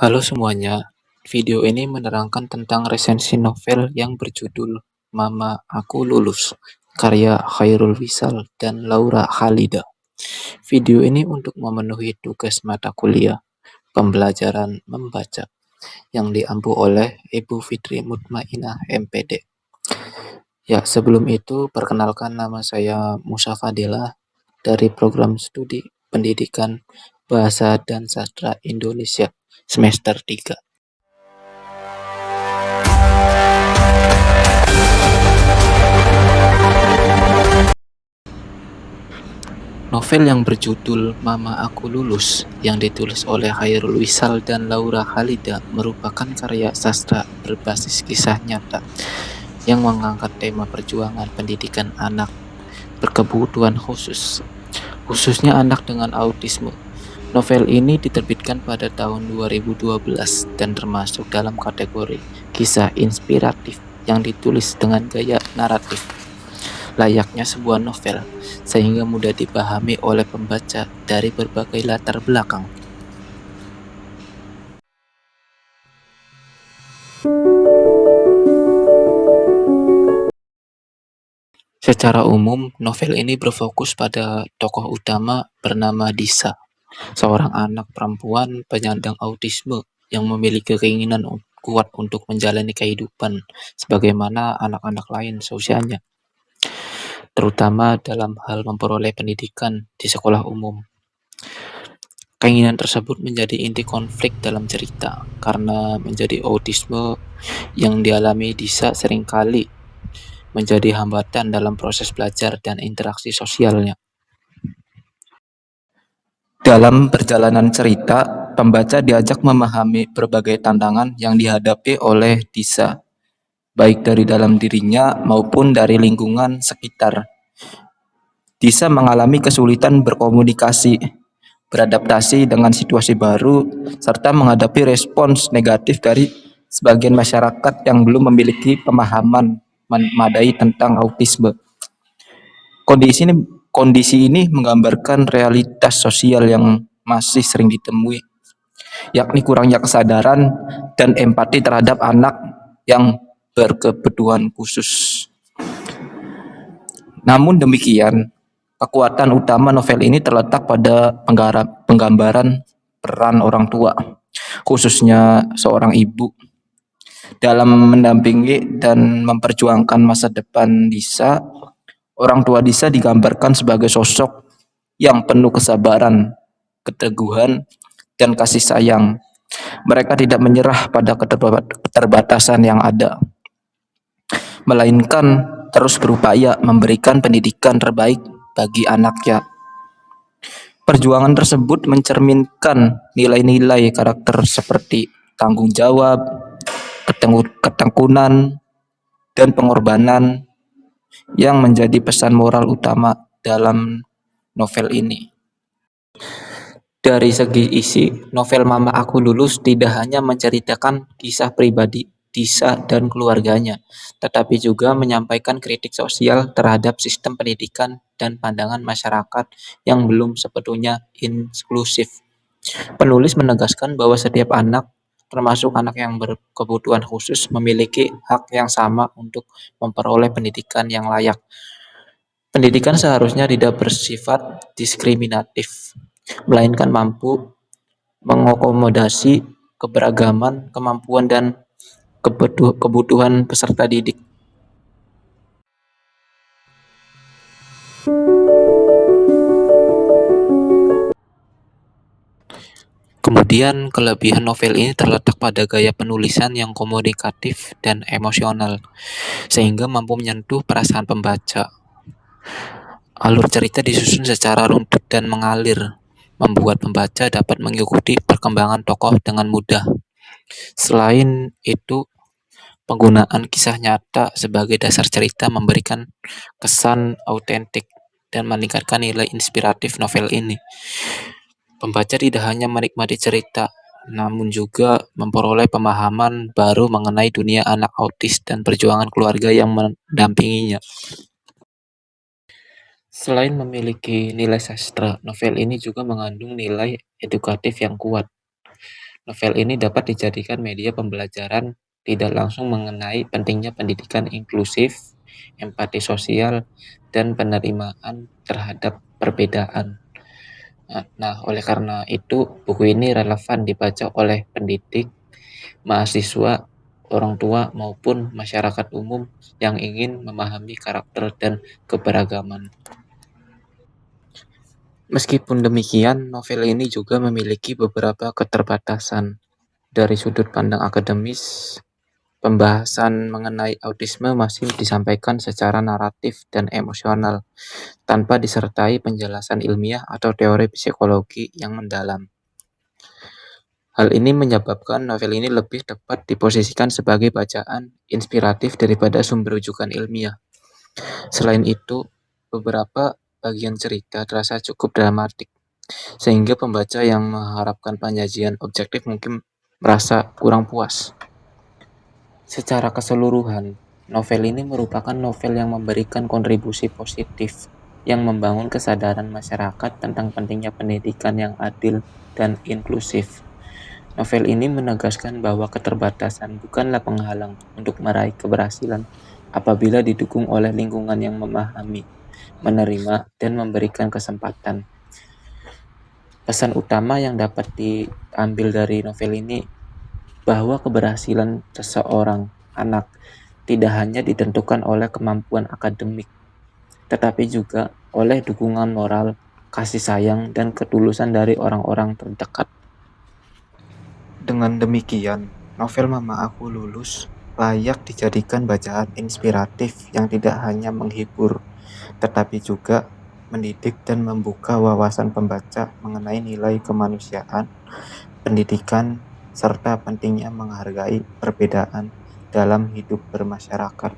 Halo semuanya, video ini menerangkan tentang resensi novel yang berjudul Mama Aku Lulus, karya Khairul Wisal dan Laura Khalida. Video ini untuk memenuhi tugas mata kuliah pembelajaran membaca yang diampu oleh Ibu Fitri Mutmainah MPD. Ya, sebelum itu perkenalkan nama saya Musa Fadila dari program studi pendidikan Bahasa dan Sastra Indonesia semester 3. Novel yang berjudul Mama Aku Lulus yang ditulis oleh Khairul Wisal dan Laura Khalida merupakan karya sastra berbasis kisah nyata yang mengangkat tema perjuangan pendidikan anak berkebutuhan khusus, khususnya anak dengan autisme. Novel ini diterbitkan pada tahun 2012 dan termasuk dalam kategori kisah inspiratif yang ditulis dengan gaya naratif layaknya sebuah novel, sehingga mudah dipahami oleh pembaca dari berbagai latar belakang. Secara umum, novel ini berfokus pada tokoh utama bernama Disa, seorang anak perempuan penyandang autisme yang memiliki keinginan kuat untuk menjalani kehidupan sebagaimana anak-anak lain seusianya, terutama dalam hal memperoleh pendidikan di sekolah umum. Keinginan tersebut menjadi inti konflik dalam cerita, karena menjadi autisme yang dialami Disa seringkali menjadi hambatan dalam proses belajar dan interaksi sosialnya. Dalam perjalanan cerita, pembaca diajak memahami berbagai tantangan yang dihadapi oleh Disa, baik dari dalam dirinya maupun dari lingkungan sekitar. Disa mengalami kesulitan berkomunikasi, beradaptasi dengan situasi baru, serta menghadapi respons negatif dari sebagian masyarakat yang belum memiliki pemahaman memadai tentang autisme. Kondisi ini, kondisi ini menggambarkan realitas sosial yang masih sering ditemui, yakni kurangnya kesadaran dan empati terhadap anak yang berkebutuhan khusus. Namun demikian, kekuatan utama novel ini terletak pada penggambaran peran orang tua, khususnya seorang ibu, dalam mendampingi dan memperjuangkan masa depan Disa. Orang tua Disa digambarkan sebagai sosok yang penuh kesabaran, keteguhan, dan kasih sayang. Mereka tidak menyerah pada keterbatasan yang ada, melainkan terus berupaya memberikan pendidikan terbaik bagi anaknya. Perjuangan tersebut mencerminkan nilai-nilai karakter seperti tanggung jawab, ketekunan, dan pengorbanan yang menjadi pesan moral utama dalam novel ini. Dari segi isi, novel Mama Aku Lulus tidak hanya menceritakan kisah pribadi Disa dan keluarganya, tetapi juga menyampaikan kritik sosial terhadap sistem pendidikan dan pandangan masyarakat yang belum sepenuhnya inklusif. Penulis menegaskan bahwa setiap anak, termasuk anak yang berkebutuhan khusus, memiliki hak yang sama untuk memperoleh pendidikan yang layak. Pendidikan seharusnya tidak bersifat diskriminatif, melainkan mampu mengakomodasi keberagaman, kemampuan, dan kebutuhan peserta didik. Kemudian, kelebihan novel ini terletak pada gaya penulisan yang komunikatif dan emosional, sehingga mampu menyentuh perasaan pembaca. Alur cerita disusun secara runtut dan mengalir, membuat pembaca dapat mengikuti perkembangan tokoh dengan mudah. Selain itu, penggunaan kisah nyata sebagai dasar cerita memberikan kesan autentik dan meningkatkan nilai inspiratif novel ini. Pembaca tidak hanya menikmati cerita, namun juga memperoleh pemahaman baru mengenai dunia anak autis dan perjuangan keluarga yang mendampinginya. Selain memiliki nilai sastra, novel ini juga mengandung nilai edukatif yang kuat. Novel ini dapat dijadikan media pembelajaran tidak langsung mengenai pentingnya pendidikan inklusif, empati sosial, dan penerimaan terhadap perbedaan. Nah, oleh karena itu, buku ini relevan dibaca oleh pendidik, mahasiswa, orang tua, maupun masyarakat umum yang ingin memahami karakter dan keberagaman. Meskipun demikian, novel ini juga memiliki beberapa keterbatasan. Dari sudut pandang akademis, pembahasan mengenai autisme masih disampaikan secara naratif dan emosional, tanpa disertai penjelasan ilmiah atau teori psikologi yang mendalam. Hal ini menyebabkan novel ini lebih tepat diposisikan sebagai bacaan inspiratif daripada sumber rujukan ilmiah. Selain itu, beberapa bagian cerita terasa cukup dramatik, sehingga pembaca yang mengharapkan penyajian objektif mungkin merasa kurang puas. Secara keseluruhan, novel ini merupakan novel yang memberikan kontribusi positif yang membangun kesadaran masyarakat tentang pentingnya pendidikan yang adil dan inklusif. Novel ini menegaskan bahwa keterbatasan bukanlah penghalang untuk meraih keberhasilan apabila didukung oleh lingkungan yang memahami, menerima, dan memberikan kesempatan. Pesan utama yang dapat diambil dari novel ini bahwa keberhasilan seseorang anak tidak hanya ditentukan oleh kemampuan akademik, tetapi juga oleh dukungan moral, kasih sayang, dan ketulusan dari orang-orang terdekat. Dengan demikian, novel Mama Aku Lulus layak dijadikan bacaan inspiratif yang tidak hanya menghibur, tetapi juga mendidik dan membuka wawasan pembaca mengenai nilai kemanusiaan, pendidikan, serta pentingnya menghargai perbedaan dalam hidup bermasyarakat.